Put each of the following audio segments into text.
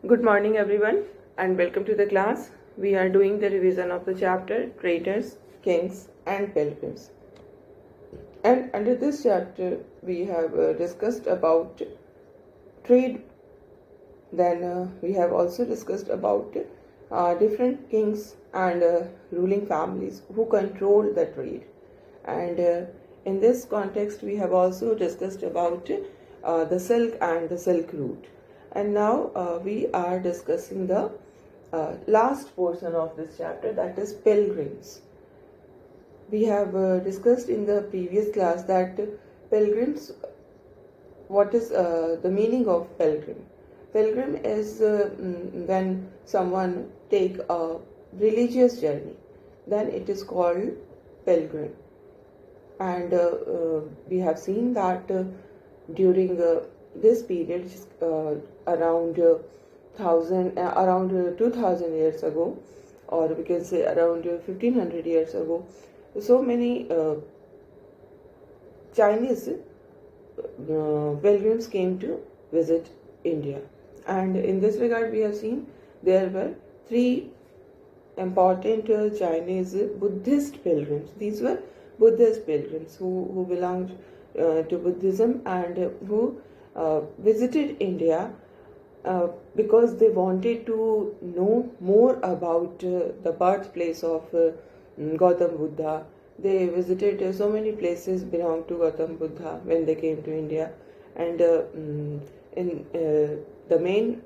Good morning everyone and welcome to the class. We are doing the revision of the chapter Traders, Kings and Pilgrims. And under this chapter we have discussed about trade. Then we have also discussed about different kings and ruling families who control the trade. And in this context we have also discussed about the silk and the silk route. And now we are discussing the last portion of this chapter, that is pilgrims. We have discussed in the previous class that pilgrims, what is the meaning of pilgrim? Pilgrim is when someone take a religious journey, then it is called pilgrim. And we have seen that during this period, around 2000 years ago, or we can say around 1500 years ago, so many Chinese pilgrims came to visit India. And in this regard we have seen there were three important Chinese Buddhist pilgrims. These were Buddhist pilgrims who belonged to Buddhism and who visited India because they wanted to know more about the birthplace of Gautam Buddha. They visited so many places belong to Gautam Buddha when they came to India. And in the main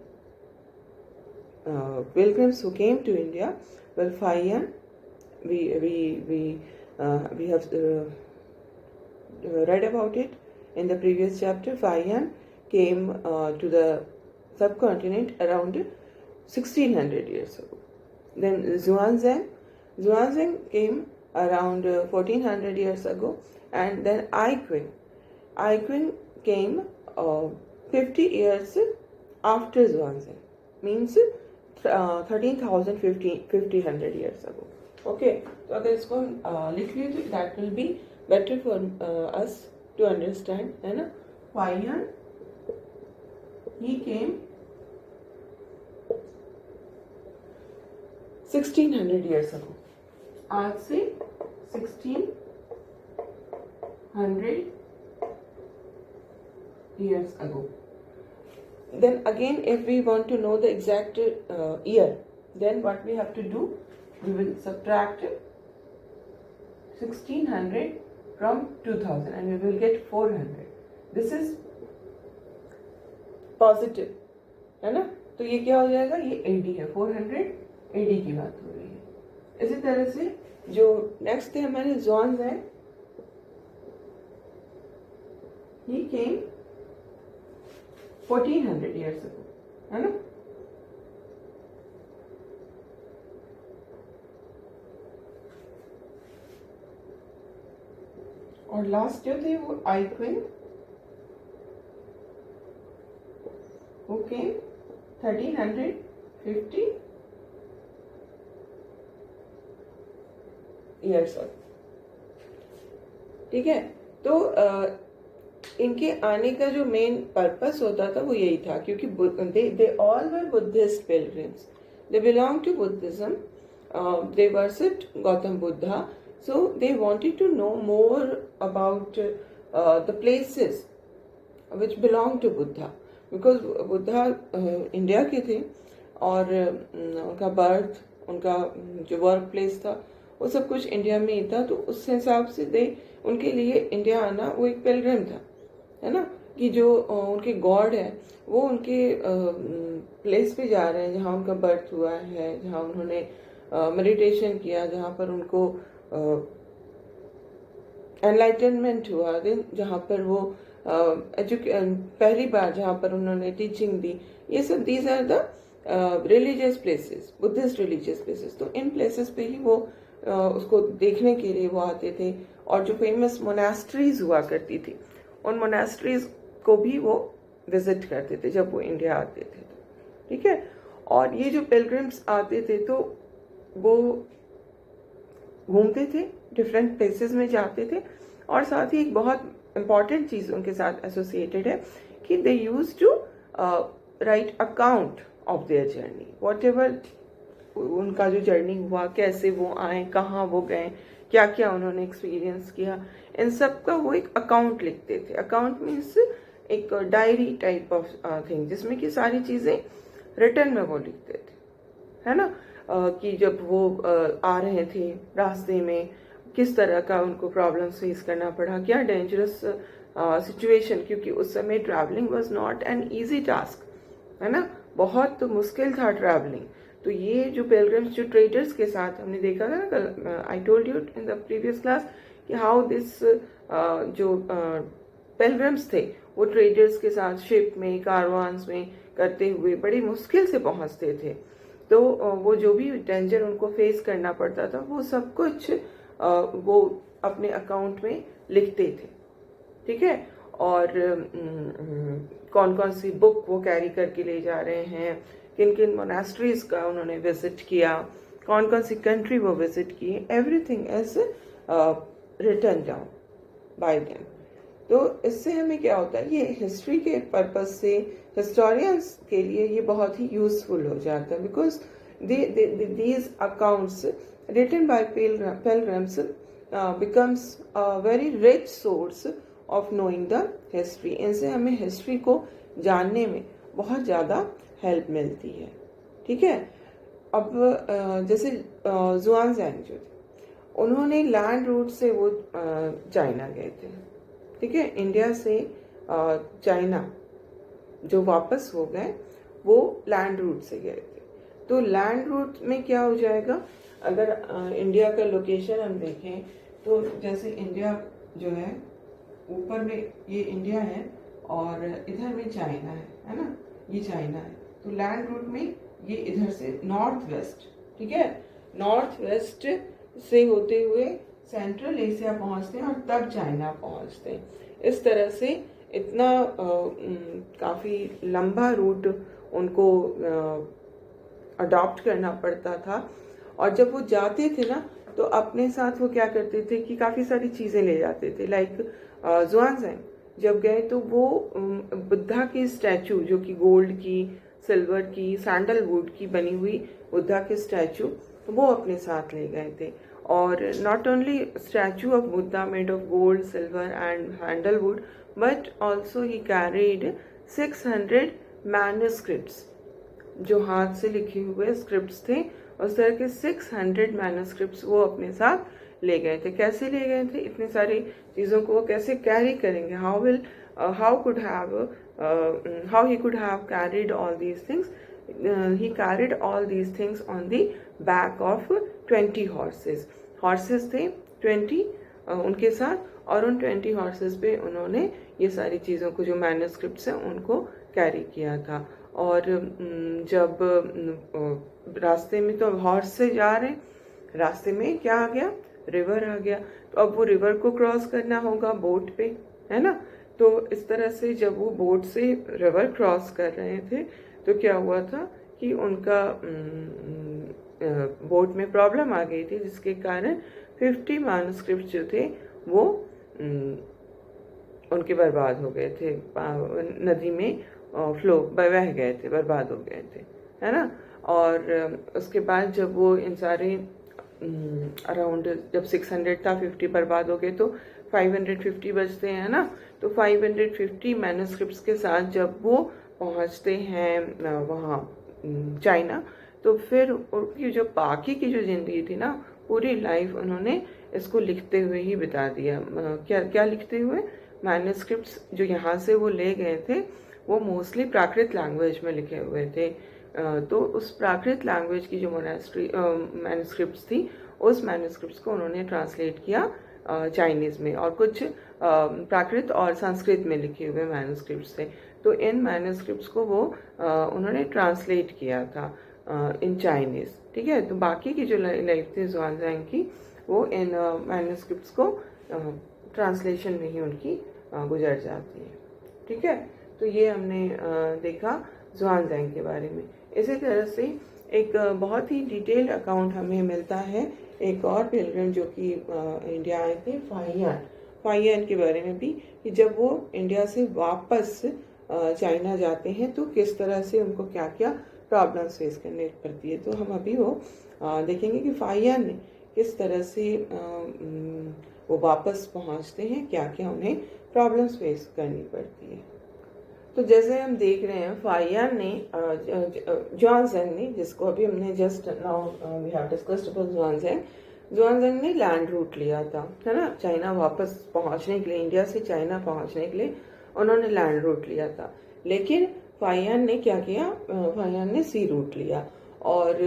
pilgrims who came to India were Faiyan. We have read about it in the previous chapter. Faiyan came to the subcontinent around 1600 years ago. Then Xuanzang came around 1400 years ago, and then Ai Qing came 50 years after Xuanzang, means 13,500 years ago. Okay, so अगर इसको लिख लीजिए, that will be better for us to understand, है ना? Faiyan, he came 1600 years ago. आज से 1600 years ago. Then again, if we want to know the exact year, then what we have to do, we will subtract 1600 from 2000 and we will get 400. This is positive, है ना? तो ये क्या हो जाएगा? ये AD है, 400 AD की बात हो रही है. इसी तरह से जो नेक्स्ट थे हमारे Xuanzang, he came 1400 years ago, है ना? और लास्ट जो थे वो Ai Qing, who came 1350 years ago. ठीक है, तो इनके आने का जो मेन पर्पस होता था वो यही था, क्योंकि they all were Buddhist pilgrims. They belonged to Buddhism. They worshipped Gautam Buddha. So they wanted to know more about the places which belong to Buddha, because Buddha India के थे और उनका बर्थ, उनका जो वर्क प्लेस था वो सब कुछ इंडिया में ही था. तो उस हिसाब से उनके लिए इंडिया आना वो एक पिलग्रिम था, है ना? कि जो उनके गॉड है वो उनके प्लेस पे जा रहे हैं जहाँ उनका बर्थ हुआ है, जहाँ उन्होंने मेडिटेशन किया, जहाँ पर उनको एनलाइटनमेंट हुआ, देन जहाँ पर वो पहली बार जहाँ पर उन्होंने टीचिंग दी. ये सब these are the religious places, Buddhist religious places. तो इन प्लेसेस पे ही वो उसको देखने के लिए वो आते थे. और जो फेमस मोनास्ट्रीज हुआ करती थी, उन मोनास्ट्रीज को भी वो विजिट करते थे जब वो इंडिया आते थे. ठीक है, और ये जो पिलग्रिम्स आते थे तो वो घूमते थे, डिफरेंट प्लेसेस में जाते थे. और साथ ही एक बहुत इम्पॉर्टेंट चीज़ उनके साथ एसोसिएटेड है कि they use to write account of their journey, whatever उनका जो जर्नी हुआ, कैसे वो आए, कहाँ वो गए, क्या क्या उन्होंने एक्सपीरियंस किया, इन सब का वो एक अकाउंट लिखते थे। अकाउंट मीन्स एक डायरी टाइप ऑफ थिंग, जिसमें कि सारी चीज़ें रिटर्न में वो लिखते थे, है ना। कि जब वो आ रहे थे रास्ते में किस तरह का उनको प्रॉब्लम्स फेस करना पड़ा, क्या डेंजरस सिचुएशन, क्योंकि उस समय travelling was not an easy task, है ना, बहुत मुश्किल था ट्रैवलिंग। तो ये जो पिलग्रिम्स, जो ट्रेडर्स के साथ हमने देखा था ना कल, आई told you in the previous class कि हाउ दिस जो पिलग्रिम्स थे वो ट्रेडर्स के साथ शिप में, कारवान्स में करते हुए बड़ी मुश्किल से पहुंचते थे। तो वो जो भी डेंजर उनको फेस करना पड़ता था वो सब कुछ वो अपने अकाउंट में लिखते थे, ठीक है। और कौन कौन सी बुक वो कैरी करके ले जा रहे हैं, किन किन मोनास्ट्रीज का उन्होंने विजिट किया, कौन कौन सी कंट्री वो विजिट की, everything is written down by them. तो इससे हमें क्या होता है, ये हिस्ट्री के पर्पज से हिस्टोरियंस के लिए ये बहुत ही यूजफुल हो जाता है, because these accounts written by pilgrims becomes a very rich source of knowing the history। इनसे हमें हिस्ट्री को जानने में बहुत ज़्यादा हेल्प मिलती है, ठीक है। अब जैसे जुआनज़ैंग जो थे, उन्होंने लैंड रूट से वो चाइना गए थे, ठीक है। इंडिया से चाइना जो वापस हो गए वो लैंड रूट से गए थे। तो लैंड रूट में क्या हो जाएगा, अगर इंडिया का लोकेशन हम देखें तो जैसे इंडिया जो है ऊपर में ये इंडिया है और इधर में चाइना है ना, ये चाइना है। तो लैंड रूट में ये इधर से नॉर्थ वेस्ट, ठीक है, नॉर्थ वेस्ट से होते हुए सेंट्रल एशिया पहुंचते हैं और तब चाइना पहुंचते हैं। इस तरह से इतना काफ़ी लंबा रूट उनको अडॉप्ट करना पड़ता था। और जब वो जाते थे ना तो अपने साथ वो क्या करते थे कि काफ़ी सारी चीज़ें ले जाते थे। लाइक जुआनज़ैंग जब गए तो वो बुद्धा की स्टैचू, जो कि गोल्ड की, सिल्वर की, सैंडलवुड की बनी हुई बुद्धा के स्टैचू, वो अपने साथ ले गए थे। और not only statue of Buddha made of gold, silver and sandalwood, but also he carried 600 manuscripts, जो हाथ से लिखे हुए स्क्रिप्ट्स थे, उस तरह के 600 मैन्युस्क्रिप्ट्स वो अपने साथ ले गए थे। कैसे ले गए थे, इतनी सारी चीज़ों को वो कैसे कैरी करेंगे, how he could have carried all these things. He carried all these things on the back of 20 horses. Horses थे 20 उनके साथ, और उन 20 हॉर्सेस पे उन्होंने ये सारी चीज़ों को, जो मैन्युस्क्रिप्ट्स हैं, उनको कैरी किया था। और जब रास्ते में तो हॉर्स से जा रहे, रास्ते में क्या आ गया, रिवर आ गया। तो अब वो रिवर को क्रॉस करना होगा बोट पे, है ना। तो इस तरह से जब वो बोट से रिवर क्रॉस कर रहे थे तो क्या हुआ था कि उनका बोट में प्रॉब्लम आ गई थी, जिसके कारण 50 मैन्युस्क्रिप्ट जो थे वो उनके बर्बाद हो गए थे, नदी में फ्लो बह गए थे, बर्बाद हो गए थे, है ना। और उसके बाद जब वो इन सारे अराउंड जब 600 था, 50 बर्बाद हो गए, तो 550 बचते हैं ना। तो 550 मैन्युस्क्रिप्ट्स के साथ जब वो पहुंचते हैं वहाँ चाइना, तो फिर उनकी जो बाकी की जो ज़िंदगी थी ना, पूरी लाइफ उन्होंने इसको लिखते हुए ही बिता दिया। क्या क्या लिखते हुए, मैन्युस्क्रिप्ट्स जो यहाँ से वो ले गए थे वो मोस्टली प्राकृत लैंग्वेज में लिखे हुए थे। तो उस प्राकृत लैंग्वेज की जो मैन्युस्क्रिप्ट्स थी, उस मैन्युस्क्रिप्ट्स को उन्होंने ट्रांसलेट किया चाइनीज़ में, और कुछ प्राकृत और संस्कृत में लिखे हुए मैन्युस्क्रिप्ट्स थे। तो इन मैन्युस्क्रिप्ट्स को वो उन्होंने ट्रांसलेट किया था इन चाइनीज़, ठीक है। तो बाकी की जो लाइफ थी जुआनज़ैंग की, वो इन मैन्युस्क्रिप्ट्स को ट्रांसलेशन में ही उनकी गुजर जाती है, ठीक है। तो ये हमने देखा जुआनज़ैंग के बारे में। इसी तरह से एक बहुत ही डिटेल्ड अकाउंट हमें मिलता है एक और पिलग्रिम जो कि इंडिया आए थे, फाहियान के बारे में भी, कि जब वो इंडिया से वापस चाइना जाते हैं तो किस तरह से उनको क्या क्या प्रॉब्लम्स फेस करनी पड़ती है। तो हम अभी वो देखेंगे कि फाहियान ने किस तरह से वो वापस पहुंचते हैं, क्या क्या उन्हें प्रॉब्लम्स फेस करनी पड़ती है। तो जैसे हम देख रहे हैं फाहियान ने जुआनज़ेंग ने, जिसको अभी हमने just now we have discussed about Xuanzang ने लैंड रूट लिया था, है ना, चाइना वापस पहुंचने के लिए, इंडिया से चाइना पहुंचने के लिए उन्होंने लैंड रूट लिया था। लेकिन फाहियान ने क्या किया, फाहियान ने सी रूट लिया और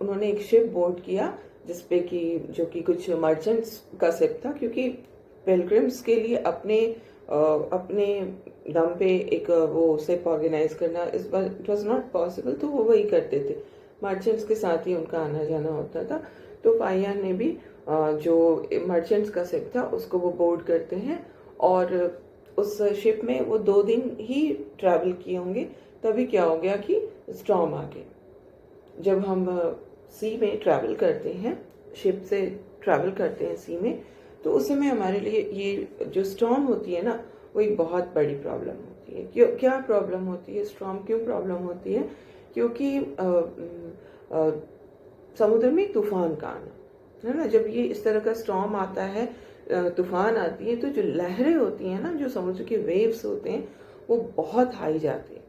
उन्होंने एक शिप बोर्ड किया जिसपे कि जो कि कुछ मर्चेंट्स का शिप था, क्योंकि पिलग्रिम्स के लिए अपने दम पे एक वो शिप ऑर्गेनाइज करना इस बार इट वॉज नॉट पॉसिबल, तो वो वही करते थे, मर्चेंट्स के साथ ही उनका आना जाना होता था। तो फाहियान ने भी जो मर्चेंट्स का शिप था उसको वो बोर्ड करते हैं और उस शिप में वो 2 दिन ही ट्रैवल किए होंगे, तभी क्या हो गया कि स्टॉर्म आ गए। जब हम सी में ट्रैवल करते हैं, शिप से ट्रैवल करते हैं सी में, तो उस समय हमारे लिए ये जो स्टॉर्म होती है ना, वो एक बहुत बड़ी प्रॉब्लम होती है। क्यों, क्या प्रॉब्लम होती है, स्टॉर्म क्यों प्रॉब्लम होती है? क्योंकि समुद्र में तूफान का आना, है ना, जब ये इस तरह का स्टॉर्म आता है, तूफान आती है, तो जो लहरें होती हैं ना, जो समुद्र के वेव्स होते हैं, वो बहुत हाई जाते हैं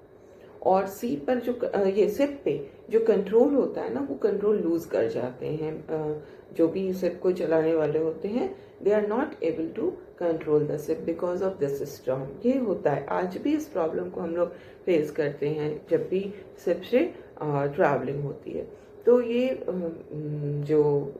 और सी पर जो ये शिप पे जो कंट्रोल होता है ना, वो कंट्रोल लूज कर जाते हैं। जो भी शिप को चलाने वाले होते हैं, they are not able to control the ship because of this storm. ये होता है, आज भी इस प्रॉब्लम को हम लोग फेस करते हैं जब भी शिप से ट्रैवलिंग होती है। तो ये जो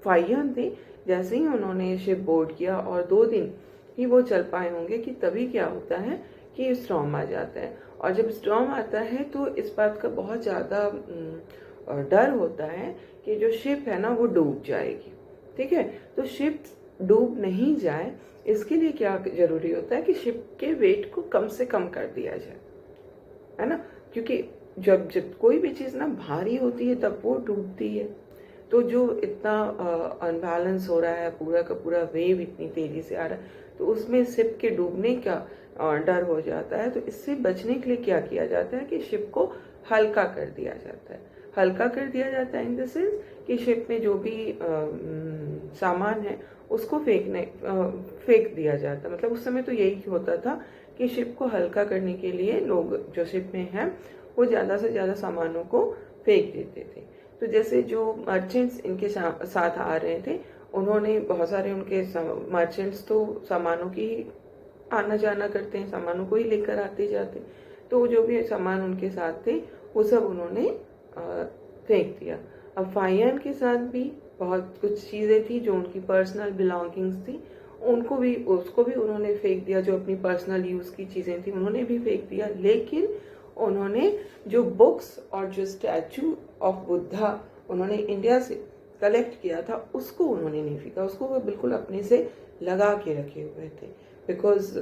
फाहियान थे, जैसे ही उन्होंने शिप बोर्ड किया और 2 दिन ही वो चल पाए होंगे कि तभी क्या होता है कि स्टॉर्म आ जाता है। और जब स्टॉर्म आता है तो इस बात का बहुत ज़्यादा डर होता है कि जो शिप है ना वो डूब जाएगी। ठीक है, तो शिप डूब नहीं जाए इसके लिए क्या जरूरी होता है कि शिप के वेट को कम से कम कर दिया जाए, है ना, क्योंकि जब जब कोई भी चीज़ ना भारी होती है तब वो डूबती है। तो जो इतना अनबैलेंस हो रहा है, पूरा का पूरा वेव इतनी तेजी से आ रहा है, तो उसमें शिप के डूबने का डर हो जाता है। तो इससे बचने के लिए क्या किया जाता है कि शिप को हल्का कर दिया जाता है। हल्का कर दिया जाता है इन द सेंस कि शिप में जो भी सामान है उसको फेंक दिया जाता है। मतलब उस समय तो यही होता था कि शिप को हल्का करने के लिए लोग जो शिप में हैं वो ज़्यादा से ज़्यादा सामानों को फेंक देते थे। तो जैसे जो मर्चेंट्स इनके साथ आ रहे थे, उन्होंने बहुत सारे उनके मर्चेंट्स तो सामानों की आना जाना करते हैं, सामानों को ही लेकर आते जाते, तो जो भी सामान उनके साथ थे वो सब उन्होंने फेंक दिया। अब फाहियान के साथ भी बहुत कुछ चीज़ें थी जो उनकी पर्सनल बिलोंगिंग्स थी, उसको भी उन्होंने फेंक दिया। जो अपनी पर्सनल यूज़ की चीज़ें थी उन्होंने भी फेंक दिया। लेकिन उन्होंने जो बुक्स और जो स्टैचू ऑफ बुद्धा उन्होंने इंडिया से कलेक्ट किया था उसको उन्होंने नहीं फेंका, उसको वो बिल्कुल अपने से लगा के रखे हुए थे, बिकॉज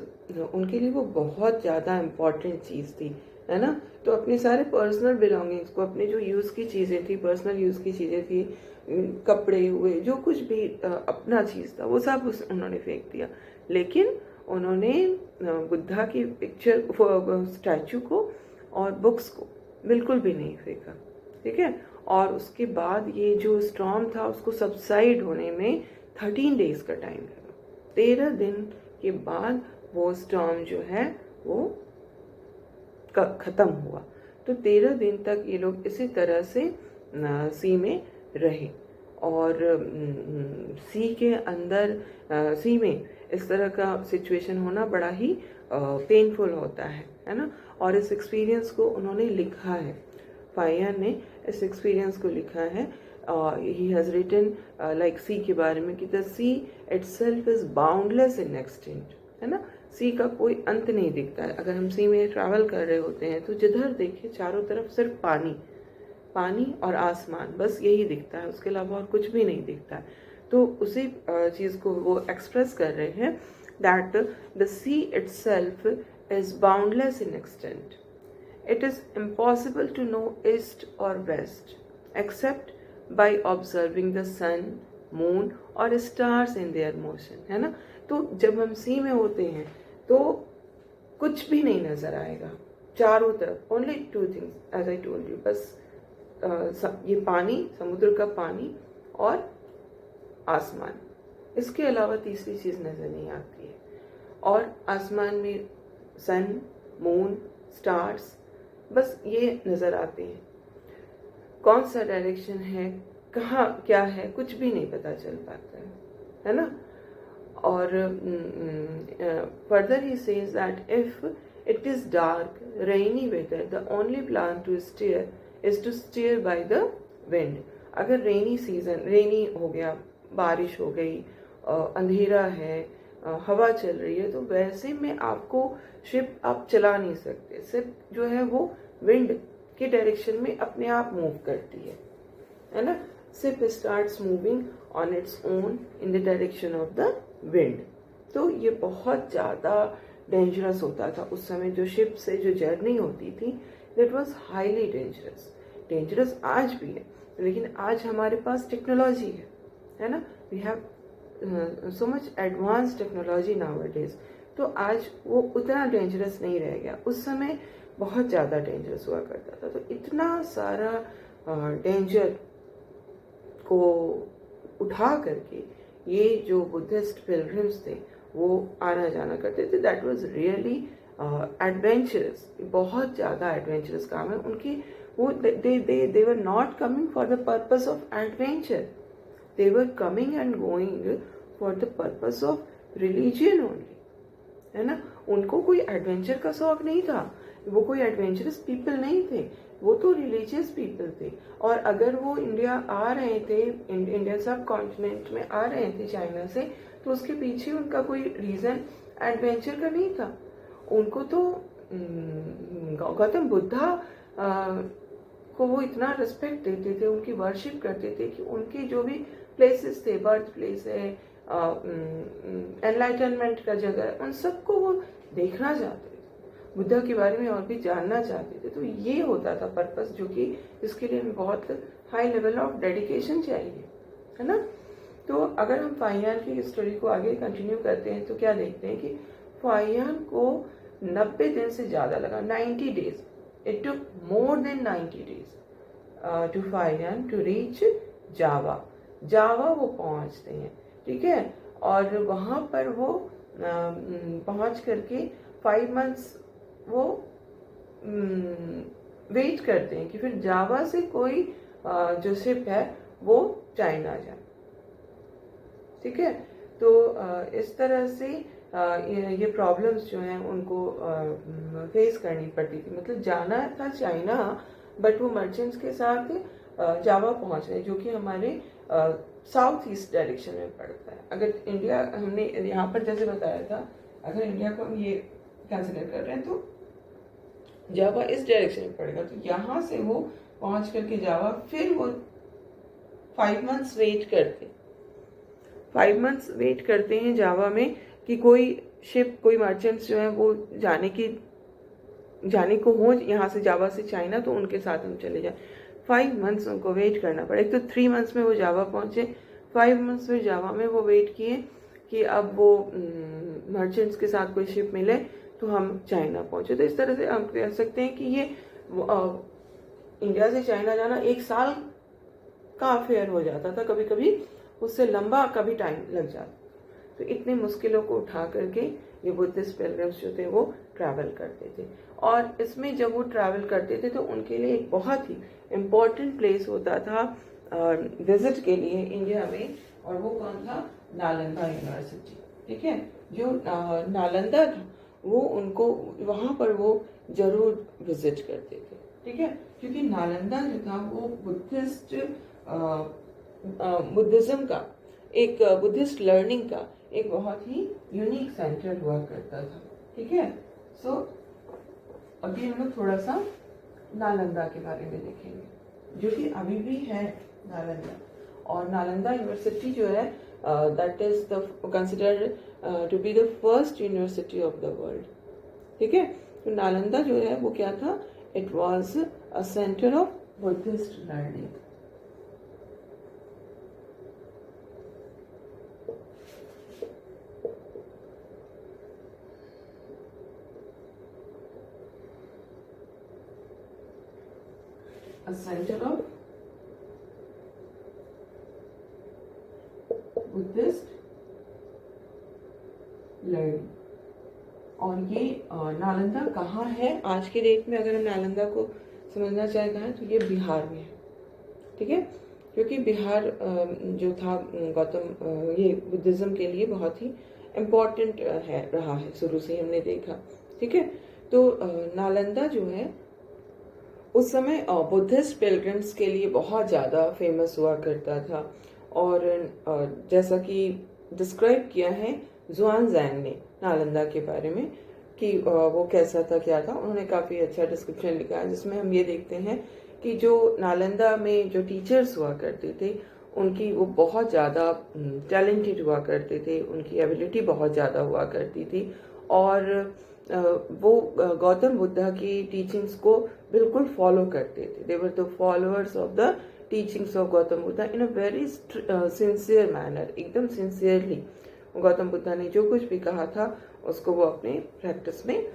उनके लिए वो बहुत ज़्यादा इम्पॉर्टेंट चीज़ थी, है ना। तो अपने सारे पर्सनल बिलोंगिंग्स को, अपने जो यूज़ की चीज़ें थी, पर्सनल यूज़ की चीज़ें थी, कपड़े हुए, जो कुछ भी अपना चीज़ था वो सब उन्होंने फेंक दिया। लेकिन उन्होंने बुद्धा की पिक्चर, स्टैचू को और बुक्स को बिल्कुल भी नहीं फेंका। ठीक है, और उसके बाद ये जो स्टॉर्म था उसको सबसाइड होने में 13 डेज का टाइम लगा। 13 दिन के बाद वो स्टॉर्म जो है वो खत्म हुआ। तो 13 दिन तक ये लोग इसी तरह से सी में रहे और सी के अंदर, सी में इस तरह का सिचुएशन होना बड़ा ही पेनफुल होता है ना। और इस एक्सपीरियंस को उन्होंने लिखा है, फाहियान ने इस एक्सपीरियंस को लिखा है। He has written like sea के बारे में कि the sea itself is boundless in extent, है ना। सी का कोई अंत नहीं दिखता है। अगर हम सी में ट्रैवल कर रहे होते हैं तो जिधर देखे चारों तरफ सिर्फ पानी, पानी और आसमान, बस यही दिखता है, उसके अलावा और कुछ भी नहीं दिखता है। तो उसी चीज़ को वो एक्सप्रेस कर रहे हैं that the sea itself is boundless in extent. It is impossible to know east or west except by observing the sun, moon और stars in their motion, है ना। तो जब हम सी में होते हैं तो कुछ भी नहीं नजर आएगा, चारों तरफ only two things as I told you, बस ये पानी, समुद्र का पानी और आसमान, इसके अलावा तीसरी चीज़ नज़र नहीं आती है। और आसमान में सन, मून, स्टार्स, बस ये नज़र आते हैं। कौन सा डायरेक्शन है, कहाँ क्या है, कुछ भी नहीं पता चल पाता है ना। और further he says that if it is dark rainy weather the only plan to steer is to steer by the wind. अगर रेनी सीजन, रेनी हो गया, बारिश हो गई, अंधेरा है, हवा चल रही है, तो वैसे में आपको शिप आप चला नहीं सकते। शिप जो है वो विंड के डायरेक्शन में अपने आप मूव करती है ना। Ship starts moving on its own in the direction of the wind. तो ये बहुत ज़्यादा डेंजरस होता था उस समय, जो शिप से जो जर्नी होती थी, that was highly dangerous. Dangerous आज भी है, लेकिन आज हमारे पास टेक्नोलॉजी है ना। We have so much advance technology nowadays. तो आज वो उतना डेंजरस नहीं रह गया, उस समय बहुत ज़्यादा डेंजरस हुआ करता था। तो इतना सारा डेंजर को उठा करके ये जो बुद्धिस्ट पिलग्रिम्स थे वो आना जाना करते थे। दैट वाज रियली एडवेंचरस, बहुत ज़्यादा एडवेंचरस काम है उनकी। वो they were not coming for the purpose of adventure, they were coming and going for the purpose of religion only, है ना। उनको कोई एडवेंचर का शौक नहीं था, वो कोई एडवेंचरस पीपल नहीं थे, वो तो रिलीजियस पीपल थे। और अगर वो इंडिया आ रहे थे, इंडिया सब कॉन्टिनेंट में आ रहे थे चाइना से, तो उसके पीछे उनका कोई रीज़न एडवेंचर का नहीं था। उनको तो गौतम बुद्धा को वो इतना रिस्पेक्ट देते थे, उनकी वर्शिप करते थे कि उनके जो भी प्लेसेस थे, बर्थ प्लेस है, एनलाइटनमेंट का जगह है, उन सबको वो देखना चाहते थे, बुद्धा के बारे में और भी जानना चाहते थे। तो ये होता था पर्पस, जो कि इसके लिए हमें बहुत हाई लेवल ऑफ डेडिकेशन चाहिए, है ना। तो अगर हम फाहियान की स्टोरी को आगे कंटिन्यू करते हैं तो क्या देखते हैं कि फाहियान को 90 दिन से ज़्यादा लगा, 90 days, it took more than 90 days to Fahien to reach Java. Java वो पहुंचते हैं, ठीक है। और वहाँ पर वो पहुंच करके 5 मंथ्स वो वेट करते हैं कि फिर जावा से कोई जो शिप है वो चाइना जाए, ठीक है। तो इस तरह से ये प्रॉब्लम्स जो हैं उनको फेस करनी पड़ती थी। मतलब जाना था चाइना, बट वो मर्चेंट्स के साथ जावा पहुंच रहे, जो कि हमारे साउथ ईस्ट डायरेक्शन में पड़ता है। अगर इंडिया, हमने यहाँ पर जैसे बताया था, अगर इंडिया को हम ये कंसिडर कर रहे हैं तो जावा इस डायरेक्शन में पड़ेगा। तो यहाँ से वो पहुंच करके जावा, फिर वो 5 मंथ्स वेट करते, 5 मंथ्स वेट करते हैं जावा में कि कोई शिप, कोई मर्चेंट्स जो है वो जाने को हो यहाँ से, जावा से चाइना, तो उनके साथ हम चले जाए। 5 मंथ्स उनको वेट करना पड़ा। एक तो 3 मंथ्स में वो जावा पहुंचे, 5 मंथ्स फिर जावा में वो वेट किए कि अब वो मर्चेंट्स के साथ कोई शिप मिले तो हम चाइना पहुंचे। तो इस तरह से हम कह सकते हैं कि ये इंडिया से चाइना जाना 1 साल का अफेयर हो जाता था, कभी कभी उससे लंबा कभी टाइम लग जाता। तो इतनी मुश्किलों को उठा करके ये बुद्धिस्ट पिलग्रिम्स जो थे वो ट्रैवल करते थे। और इसमें जब वो ट्रैवल करते थे तो उनके लिए एक बहुत ही इम्पोर्टेंट प्लेस होता था विजिट के लिए इंडिया में, और वो कौन था? नालंदा यूनिवर्सिटी, ठीक है। जो नालंदा था वो उनको वहाँ पर वो जरूर विजिट करते थे, ठीक है, क्योंकि नालंदा जो था वो बुद्धिज्म का, एक बुद्धिस्ट लर्निंग का एक बहुत ही यूनिक सेंटर हुआ करता था, ठीक है। सो अभी हम लोग थोड़ा सा नालंदा के बारे में देखेंगे, जो कि अभी भी है नालंदा। और नालंदा यूनिवर्सिटी जो है that is the considered to be the first university of the world, ठीक है। तो नालंदा जो है वो क्या था? It was a centre of Buddhist learning. a center of Buddhist learning. और ये नालंदा कहाँ है आज के डेट में? अगर हम नालंदा को समझना चाहे कहाँ है तो ये बिहार में है, ठीक है, क्योंकि बिहार जो था गौतम ये बुद्धिज़्म के लिए बहुत ही इम्पोर्टेंट रहा है, शुरू से ही हमने देखा, ठीक है। तो नालंदा जो है उस समय बुद्धिस्ट पिलग्रिम्स के लिए बहुत ज़्यादा फेमस हुआ करता था। और जैसा कि डिस्क्राइब किया है ज़ुआनज़ैंग ने नालंदा के बारे में कि वो कैसा था क्या था, उन्होंने काफ़ी अच्छा डिस्क्रिप्शन लिखा है, जिसमें हम ये देखते हैं कि जो नालंदा में जो टीचर्स हुआ करते थे उनकी वो बहुत ज़्यादा टैलेंटेड हुआ करते थे, उनकी एबिलिटी बहुत ज़्यादा हुआ करती थी, और वो गौतम बुद्धा की टीचिंग्स को बिल्कुल फॉलो करते थे। They were the followers of the teachings of Gautam Buddha in a very sincere manner, एकदम सिंसियरली गौतम बुद्धा ने जो कुछ भी कहा था उसको वो अपने प्रैक्टिस में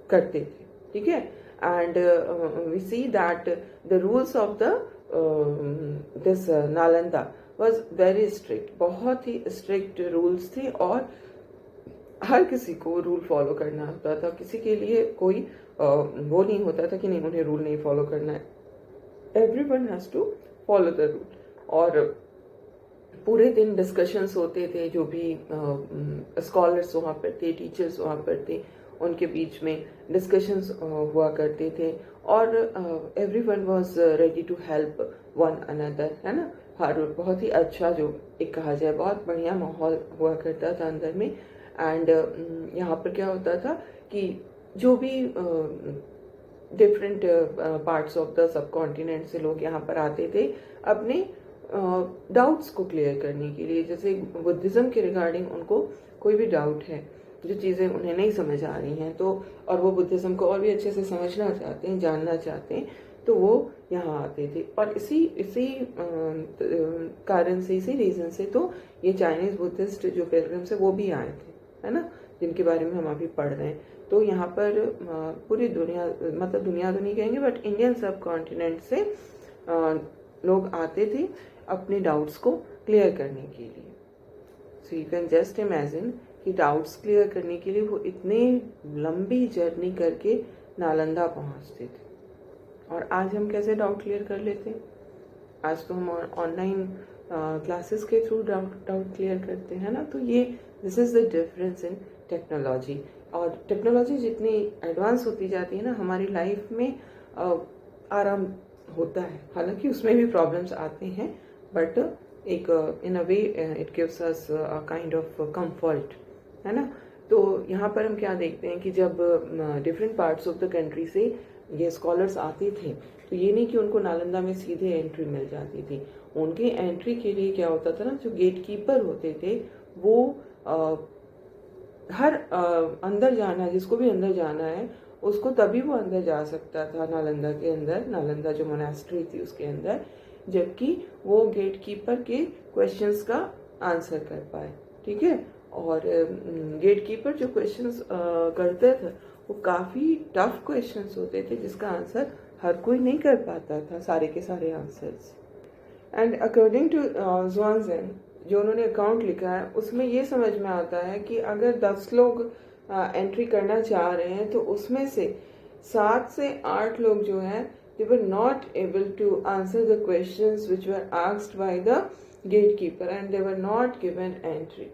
करते थे, ठीक है। And we see that the rules of the this Nalanda was very strict, बहुत ही स्ट्रिक्ट रूल्स थे, और हर किसी को रूल फॉलो करना होता था। किसी के लिए कोई वो नहीं होता था कि नहीं उन्हें रूल नहीं फॉलो करना है। Everyone has to follow the rule. और पूरे दिन डिस्कशंस होते थे, जो भी स्कॉलर्स वहाँ पर थे, टीचर्स वहाँ पर थे, उनके बीच में डिस्कशंस हुआ करते थे, और everyone was ready to help one another, है ना। हर बहुत ही अच्छा, जो एक कहा जाए बहुत बढ़िया माहौल हुआ करता था अंदर में। एंड यहाँ पर क्या होता था कि जो भी different parts of the sub continent से लोग यहाँ पर आते थे अपने डाउट्स को क्लियर करने के लिए। जैसे बुद्धिज़्म के रिगार्डिंग उनको कोई भी डाउट है, जो चीज़ें उन्हें नहीं समझ आ रही हैं, तो और वो बुद्धिज़्म को और भी अच्छे से समझना चाहते हैं, जानना चाहते हैं, तो वो यहाँ आते थे। और इसी कारण से, इसी रीज़न से तो ये चाइनीज़ बुद्धिस्ट जो पिलग्रिम्स है वो भी आए थे, है ना, जिनके बारे में हम अभी पढ़ रहे हैं। तो यहाँ पर पूरी दुनिया, मतलब दुनिया तो नहीं कहेंगे बट इंडियन सब कॉन्टिनेंट से लोग आते थे अपने डाउट्स को क्लियर करने के लिए। So you can just imagine कि डाउट्स क्लियर करने के लिए वो इतने लंबी जर्नी करके नालंदा पहुंचते थे। और आज हम कैसे डाउट क्लियर कर लेते हैं? आज तो हम ऑनलाइन क्लासेस के थ्रू डाउट क्लियर करते हैं ना। तो ये this is the difference in technology. और टेक्नोलॉजी जितनी एडवांस होती जाती है ना, हमारी लाइफ में आराम होता है, हालांकि उसमें भी प्रॉब्लम्स आते हैं, बट एक in a way it gives us a kind of comfort, है ना। तो यहाँ पर हम क्या देखते हैं कि जब different parts of the country से ये स्कॉलर्स आते थे, तो ये नहीं कि उनको नालंदा में सीधे एंट्री मिल जाती थी। उनके एंट्री के लिए क्या होता था ना, जो गेट कीपर होते थे वो हर अंदर जाना, जिसको भी अंदर जाना है उसको तभी वो अंदर जा सकता था नालंदा के अंदर, नालंदा जो मोनास्ट्री थी उसके अंदर, जबकि वो गेट कीपर के क्वेश्चंस का आंसर कर पाए, ठीक है। और गेट कीपर जो क्वेश्चंस करते थे वो काफ़ी टफ क्वेश्चंस होते थे, जिसका आंसर हर कोई नहीं कर पाता था, सारे के सारे आंसर्स। एंड अकॉर्डिंग टू ज़ुआनज़ैंग जो उन्होंने अकाउंट लिखा है, उसमें ये समझ में आता है कि अगर 10 लोग एंट्री करना चाह रहे हैं तो उसमें से 7 से 8 लोग जो हैं they were not able to answer the questions which were asked by the gatekeeper and they were not given entry.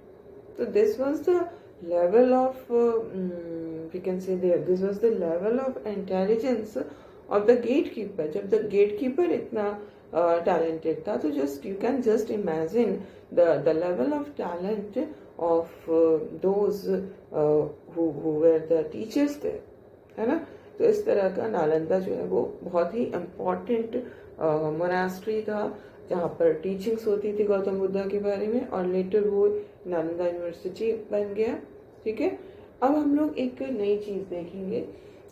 So this was the level of we can say this was the level of intelligence of the gatekeeper. जब the gatekeeper इतना talented था, तो just you can just imagine the level of talent of those who were the teachers there, है ना। तो इस तरह का नालंदा जो है वो बहुत ही इम्पोर्टेंट मोनास्ट्री था, जहाँ पर टीचिंग्स होती थी गौतम बुद्धा के बारे में, और लेटर वो नालंदा यूनिवर्सिटी बन गया, ठीक है। अब हम लोग एक नई चीज़ देखेंगे,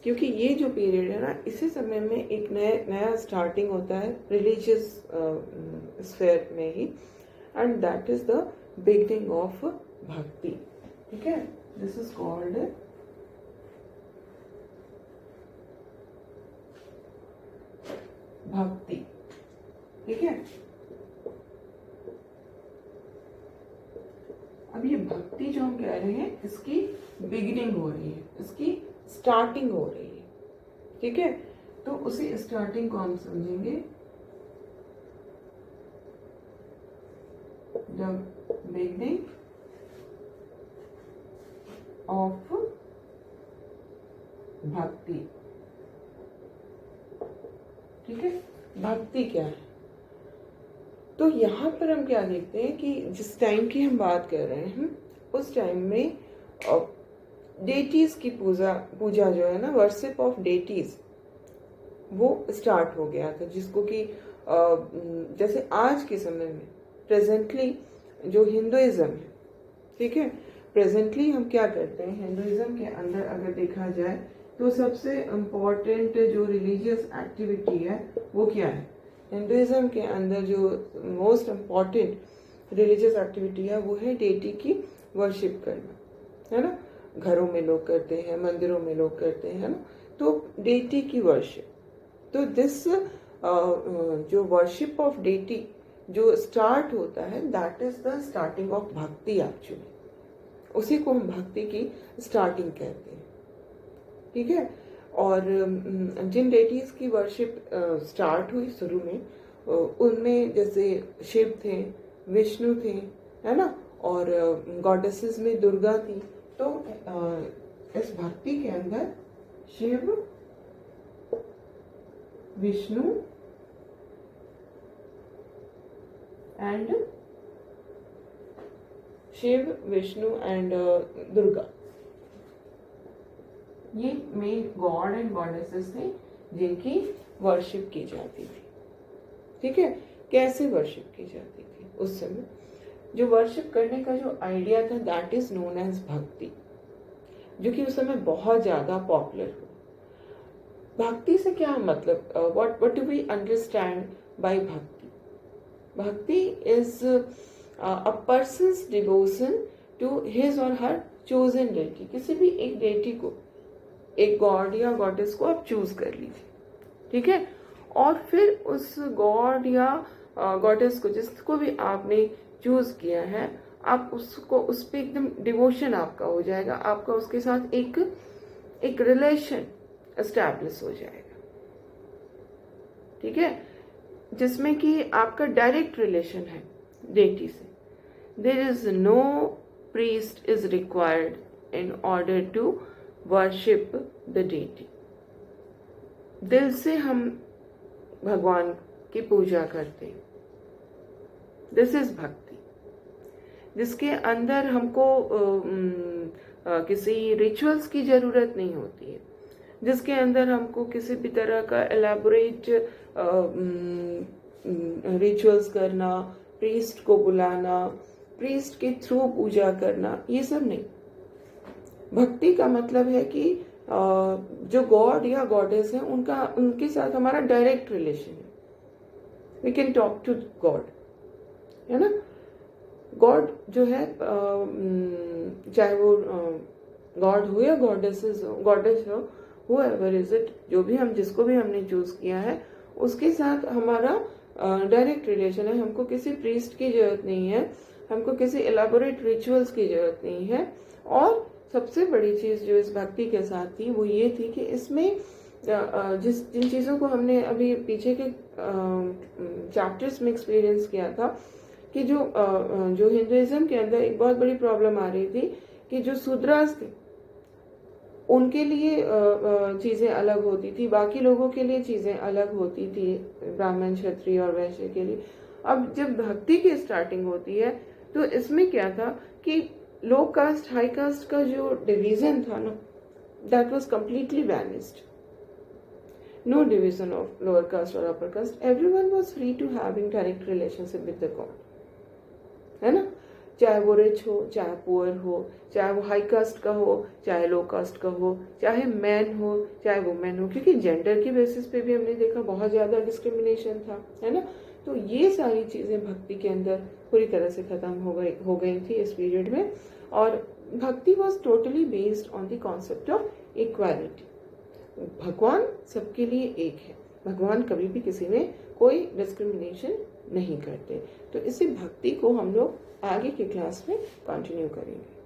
क्योंकि ये जो पीरियड है ना, इसी समय में एक नया स्टार्टिंग होता है रिलीजियस स्फेयर में ही, and that is the beginning of bhakti, ठीक है। दिस इज कॉल्ड भक्ति, ठीक है। अब ये भक्ति जो हम कह रहे हैं इसकी बिगिनिंग हो रही है, इसकी स्टार्टिंग हो रही है, ठीक है। तो उसी स्टार्टिंग को हम समझेंगे द बिगिनिंग ऑफ भक्ति, ठीक है। भक्ति क्या है? तो यहाँ पर हम क्या देखते हैं कि जिस टाइम की हम बात कर रहे हैं उस टाइम में डेटीज की पूजा जो है ना, वर्शिप ऑफ डेटीज, वो स्टार्ट हो गया था, जिसको कि जैसे आज के समय में प्रेजेंटली जो हिंदुइज्म है, ठीक है, प्रेजेंटली हम क्या करते हैं हिंदुइज्म के अंदर अगर देखा जाए तो सबसे इम्पोर्टेंट जो रिलीजियस एक्टिविटी है वो क्या है? हिंदुइज्म के अंदर जो मोस्ट इम्पॉर्टेंट रिलीजियस एक्टिविटी है वो है डेटी की वर्शिप करना, है ना। घरों में लोग करते हैं, मंदिरों में लोग करते हैं, है ना। तो डेटी की वर्शिप, तो दिस जो वर्शिप ऑफ डेटी जो स्टार्ट होता है, that is the starting of भक्ति एक्चुअली। उसी को हम भक्ति की स्टार्टिंग कहते हैं, ठीक है। और जिन डेटीज की वर्शिप स्टार्ट हुई शुरू में, उनमें जैसे शिव थे, विष्णु थे, है ना, और गॉडेसेस में दुर्गा थी। तो इस भक्ति के अंदर शिव, विष्णु एंड दुर्गा, ये मेन गॉड एंड गॉडेसेस थे जिनकी वर्शिप की जाती थी, ठीक है। कैसे वर्शिप की जाती थी उस समय? जो वर्शिप करने का जो आइडिया था दैट इज नोन एज भक्ति, जो कि उस समय बहुत ज्यादा पॉपुलर हुआ। भक्ति से क्या मतलब, what do we understand by bhakti? Bhakti is a person's devotion to his or her chosen deity. किसी भी एक डेटी को, एक गॉड या गॉडेस को आप चूज कर लीजिए, ठीक है, और फिर उस गॉड या गॉडेस को, जिसको भी आपने चूज किया है, आप उसको, उस पर एकदम डिवोशन आपका हो जाएगा, आपका उसके साथ एक रिलेशन एस्टैब्लिश हो जाएगा, ठीक है, जिसमें कि आपका डायरेक्ट रिलेशन है डेटी से। There is no priest is required in order to worship the deity. दिल से हम भगवान की पूजा करते हैं, दिस इज भक्ति, जिसके अंदर हमको किसी रिचुअल्स की जरूरत नहीं होती है, जिसके अंदर हमको किसी भी तरह का एलैबोरेट रिचुअल्स करना, प्रीस्ट को बुलाना, प्रीस्ट के थ्रू पूजा करना, ये सब नहीं। भक्ति का मतलब है कि जो गॉड या गॉडेस है उनके साथ हमारा डायरेक्ट रिलेशन है। We can talk to God, है ना। गॉड जो है, चाहे वो गॉड हो या गॉडेस हो, हुएवर इज इट, जो भी हम, जिसको भी हमने चूज किया है, उसके साथ हमारा डायरेक्ट रिलेशन है। हमको किसी प्रीस्ट की जरूरत नहीं है, हमको किसी एलाबोरेट रिचुअल्स की जरूरत नहीं है। और सबसे बड़ी चीज जो इस भक्ति के साथ थी वो ये थी कि इसमें जिन चीजों को हमने अभी पीछे के चैप्टर्स में एक्सपीरियंस किया था, कि जो हिंदुइज्म के अंदर एक बहुत बड़ी प्रॉब्लम आ रही थी कि जो शूद्रास थे उनके लिए चीजें अलग होती थी, बाकी लोगों के लिए चीजें अलग होती थी, ब्राह्मण, क्षत्रिय और वैश्य के लिए। अब जब भक्ति की स्टार्टिंग होती है तो इसमें क्या था कि लो कास्ट हाई कास्ट का जो डिवीजन था ना, that was completely vanished. No division of lower caste और upper caste, everyone was free to having direct relationship with the God, है ना। चाहे वो रिच हो, चाहे पुअर हो, चाहे वो हाई कास्ट का हो, चाहे लो कास्ट का हो, चाहे मैन हो, चाहे वुमेन हो, क्योंकि जेंडर की बेसिस पे भी हमने देखा बहुत ज्यादा डिस्क्रिमिनेशन था, है ना। तो ये सारी चीजें भक्ति के अंदर पूरी तरह से खत्म हो गई थी इस पीरियड में। और भक्ति was totally based on the concept of equality. भगवान सबके लिए एक है, भगवान कभी भी किसी में कोई डिस्क्रिमिनेशन नहीं करते। तो इसी भक्ति को हम लोग आगे की क्लास में कंटिन्यू करेंगे।